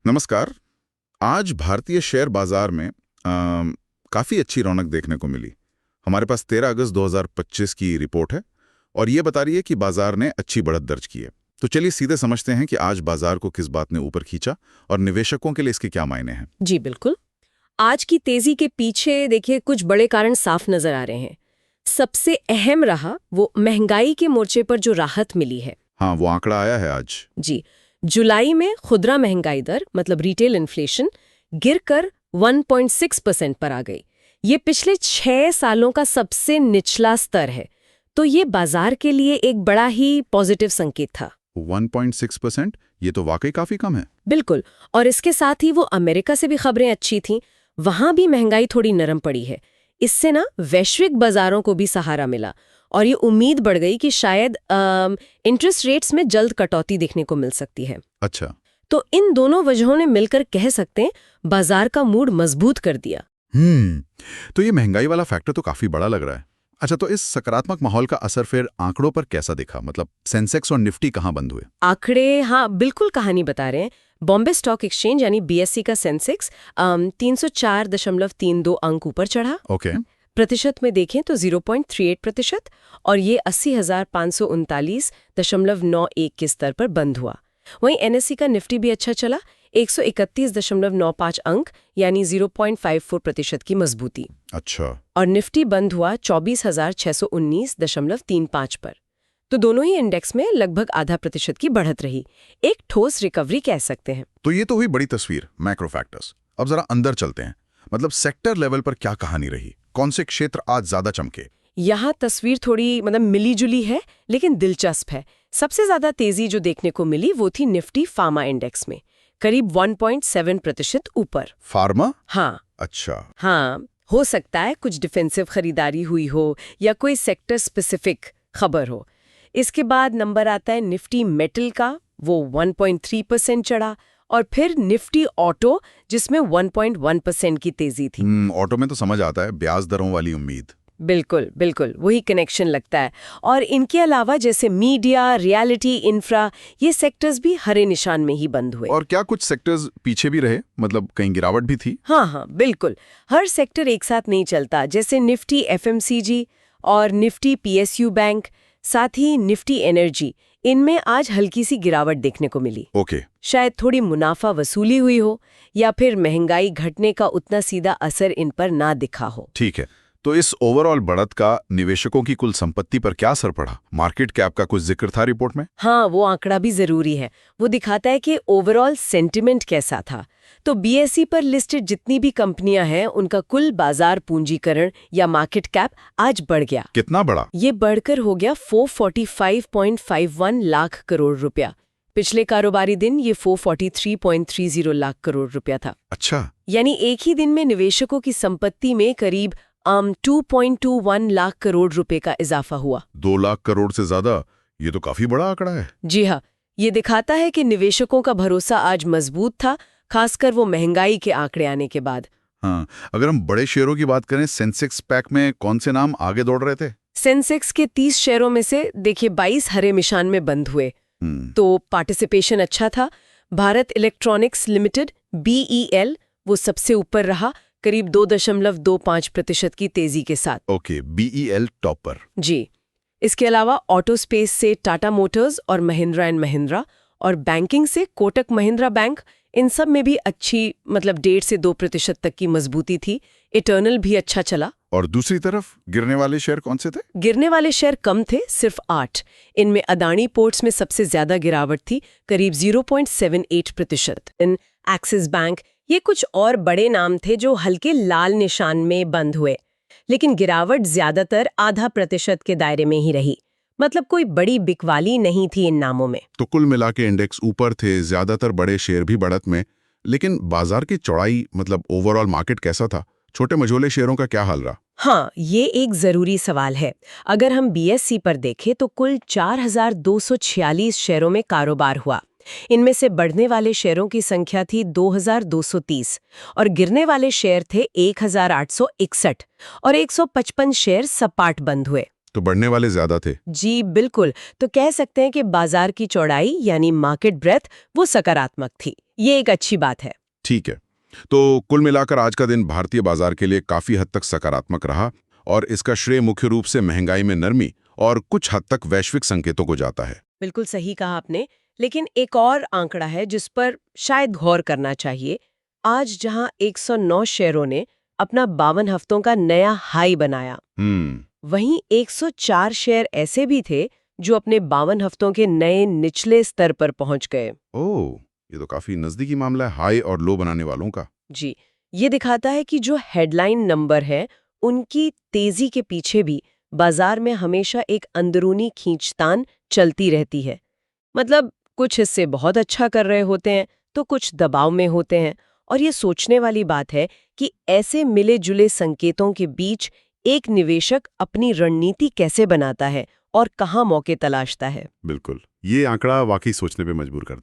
नमस्कार। आज भारतीय शेयर बाजार में काफ़ी अच्छी रौनक देखने को मिली। हमारे पास 13 अगस्त 2025 की रिपोर्ट है और ये बता रही है कि बाजार ने अच्छी बढ़त दर्ज की है। तो चलिए सीधे समझते हैं कि आज बाजार को किस बात ने ऊपर खींचा और निवेशकों के लिए इसके क्या मायने हैं। जी बिल्कुल। आज की तेजी के पीछे देखिए कुछ बड़े कारण साफ नजर आ रहे हैं। सबसे अहम रहा वो महंगाई के मोर्चे पर जो राहत मिली है। हाँ, वो आंकड़ा आया है आज। जी, जुलाई में खुदरा महंगाई दर मतलब रिटेल इन्फ्लेशन गिरकर 1.6% पर आ गई। ये पिछले 6 सालों का सबसे निचला स्तर है। तो ये बाजार के लिए एक बड़ा ही पॉजिटिव संकेत था। 1.6%? ये तो वाकई काफ़ी कम है। बिल्कुल। और इसके साथ ही वो अमेरिका से भी खबरें अच्छी थीं। वहां भी महंगाई थोड़ी नरम पड़ी है। इससे ना वैश्विक बाजारों को भी सहारा मिला और ये उम्मीद बढ़ गई कि शायद इंटरेस्ट रेट्स में जल्द कटौती देखने को मिल सकती है। अच्छा। तो इन दोनों वजहों ने मिलकर कह सकते हैं बाजार का मूड मजबूत कर दिया। तो ये महंगाई वाला फैक्टर तो काफ़ी बड़ा लग रहा है। अच्छा, तो इस सकारात्मक माहौल का असर फिर आंकड़ों पर कैसा दिखा? मतलब सेंसेक्स और निफ्टी कहाँ बंद हुए? आंकड़े हाँ बिल्कुल कहानी बता रहे हैं। बॉम्बे स्टॉक एक्सचेंज यानी बीएसई का सेंसेक्स 304.32 अंक ऊपर चढ़ा। ओके। प्रतिशत में देखें तो 0.38% और ये 80,539.91 के स्तर पर बंद हुआ। वहीं एनएसई का निफ्टी भी अच्छा चला, 131.95 अंक यानी 0.54% की मजबूती। अच्छा। और निफ्टी बंद हुआ 24,619.35 पर। तो दोनों ही इंडेक्स में लगभग 0.5% की बढ़त रही। एक ठोस रिकवरी कह सकते हैं। तो ये तो हुई बड़ी तस्वीर, मैक्रो फैक्टर्स। अब जरा अंदर चलते हैं। मतलब सेक्टर लेवल पर क्या कहानी रही? कौन से क्षेत्र आज ज्यादा चमके? यहाँ तस्वीर थोड़ी मिली जुली है लेकिन दिलचस्प है। सबसे ज्यादा तेजी जो देखने को मिली वो थी निफ्टी फार्मा इंडेक्स में, करीब 1.7% ऊपर। फार्मा? हाँ। अच्छा। हाँ, हो सकता है कुछ डिफेंसिव खरीदारी हुई हो या कोई सेक्टर स्पेसिफिक खबर हो। इसके बाद नंबर आता है निफ्टी मेटल का, वो 1.3% चढ़ा। और फिर निफ्टी ऑटो जिसमें 1.1% की तेजी थी। ऑटो में तो समझ आता है, ब्याज दरों वाली उम्मीद। बिल्कुल बिल्कुल वही कनेक्शन लगता है। और इनके अलावा जैसे मीडिया, रियलिटी, इंफ्रा, ये सेक्टर्स भी हरे निशान में ही बंद हुए। और क्या कुछ सेक्टर्स पीछे भी रहे? मतलब कहीं गिरावट भी थी? हाँ, बिल्कुल। हर सेक्टर एक साथ नहीं चलता। जैसे निफ्टी एफएमसीजी और निफ्टी पीएसयू बैंक, साथ ही निफ्टी एनर्जी, इनमें आज हल्की सी गिरावट देखने को मिली। ओके। शायद थोड़ी मुनाफा वसूली हुई हो या फिर महंगाई घटने का उतना सीधा असर इन पर ना दिखा हो। ठीक है। तो इस ओवरऑल बढ़त का निवेशकों की कुल संपत्ति पर क्या असर पड़ा? मार्केट कैप का कुछ जिक्र था रिपोर्ट में? हाँ, वो आंकड़ा भी जरूरी है। वो दिखाता है कि ओवरऑल सेंटिमेंट कैसा था। तो बीएसई पर लिस्टेड जितनी भी कंपनियां हैं उनका कुल बाजार पूंजीकरण या मार्केट कैप आज बढ़ गया। कितना बड़ा? ये बढ़कर हो गया 445.51 लाख करोड़ रुपया। पिछले कारोबारी दिन ये 443.30 लाख करोड़ रुपया था। अच्छा। यानी एक ही दिन में निवेशकों की संपत्ति में करीब 2.21 लाख करोड़ रुपए का इजाफा हुआ। 2 लाख करोड़ से ज्यादा? ये तो काफी बड़ा आंकड़ा है। जी हाँ, ये दिखाता है कि निवेशकों का भरोसा आज मजबूत था, खासकर वो महंगाई के आंकड़े आने के बाद। हाँ, अगर हम बड़े शेयरों की बात करें, सेंसेक्स पैक में कौन से नाम आगे दौड़ रहे थे? सेंसेक्स के 30 शेयरों में से देखिए 22 हरे निशान में बंद हुए। तो पार्टिसिपेशन अच्छा था। भारत इलेक्ट्रॉनिक्स लिमिटेड BEL वो सबसे ऊपर रहा, करीब 2.25% की तेजी के साथ। ओके, BEL टॉप पर। जी। इसके अलावा ऑटो स्पेस से टाटा मोटर्स और महिंद्रा एंड महिंद्रा, और बैंकिंग से कोटक महिंद्रा बैंक, इन सब में भी अच्छी 1.5 से 2% तक की मजबूती थी। इटर्नल भी अच्छा चला। और दूसरी तरफ गिरने वाले शेयर कौन से थे? गिरने वाले शेयर कम थे, सिर्फ 8। इनमें अदानी पोर्ट्स में सबसे ज्यादा गिरावट थी, करीब 0.78%। इन एक्सिस बैंक, ये कुछ और बड़े नाम थे जो हल्के लाल निशान में बंद हुए, लेकिन गिरावट ज्यादातर 0.5% के दायरे में ही रही। मतलब कोई बड़ी बिकवाली नहीं थी इन नामों में। तो कुल मिला के इंडेक्स ऊपर थे, ज्यादातर बड़े शेयर भी बढ़त में। लेकिन बाजार की चौड़ाई, मतलब ओवरऑल मार्केट कैसा था? छोटे मझोले शेयरों का क्या हाल रहा? हाँ, ये एक जरूरी सवाल है। अगर हम बीएसई पर देखें तो कुल 4,246 शेयरों में कारोबार हुआ। इनमें से बढ़ने वाले शेयरों की संख्या थी 2,230 और गिरने वाले शेयर थे 1,861 और 155 शेयर सपाट बंद हुए। तो बढ़ने वाले ज्यादा थे। जी बिल्कुल। तो कह सकते हैं कि बाजार की चौड़ाई यानी मार्केट ब्रेथ वो सकारात्मक थी। ये एक अच्छी बात है। ठीक है, तो कुल मिलाकर आज का दिन भारतीय बाजार के लिए काफी हद तक सकारात्मक रहा और इसका श्रेय मुख्य रूप से महंगाई में नरमी और कुछ हद तक वैश्विक संकेतों को जाता है। बिल्कुल सही कहा आपने। लेकिन एक और आंकड़ा है जिस पर शायद गौर करना चाहिए। आज जहां 109 शेयरों ने अपना 52 हफ्तों का नया हाई बनाया, वहीं 104 शेयर ऐसे भी थे जो अपने 52 हफ्तों के नए निचले स्तर पर पहुंच गए। ओह, ये तो काफी नजदीकी मामला है हाई और लो बनाने वालों का। जी, ये दिखाता है कि जो हेडलाइन नंबर है उनकी तेजी के पीछे भी बाजार में हमेशा एक अंदरूनी खींचतान चलती रहती है। मतलब कुछ हिस्से बहुत अच्छा कर रहे होते हैं तो कुछ दबाव में होते हैं। और ये सोचने वाली बात है कि ऐसे मिले जुले संकेतों के बीच एक निवेशक अपनी रणनीति कैसे बनाता है और कहाँ मौके तलाशता है। बिल्कुल, ये आंकड़ा वाकई सोचने पे मजबूर करता है।